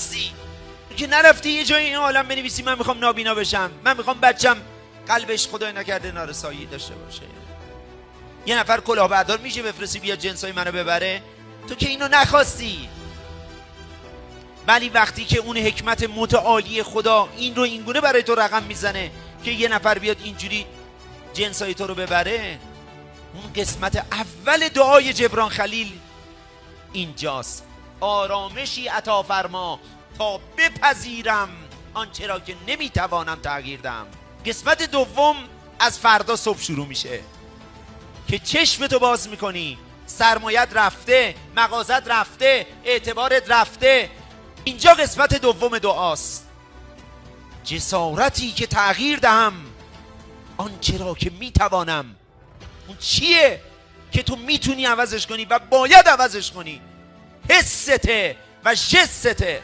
نخواستی، تو که نرفتی یه جای این عالم بنویسی من میخوام نابینا بشم، من میخوام بچم قلبش خدای نکرده نارسایی داشته باشه. یه نفر کلاهبردار میشه بفرستی بیا جنسای منو ببره؟ تو که اینو نخواستی. ولی وقتی که اون حکمت متعالی خدا این رو اینگونه برای تو رقم میزنه که یه نفر بیاد اینجوری جنسای تو رو ببره، اون قسمت اول دعای جبران خلیل اینجاست: آرامشی عطا فرما تا بپذیرم آنچه را که نمیتوانم تغییر دهم. قسمت دوم از فردا صبح شروع میشه که چشمتو باز میکنی، سرمایت رفته، مغازت رفته، اعتبارت رفته. اینجا قسمت دوم دعاست: جسارتی که تغییر دهم آنچه را که میتوانم. اون چیه که تو میتونی عوضش کنی و باید عوضش کنی؟ حسته و جسته.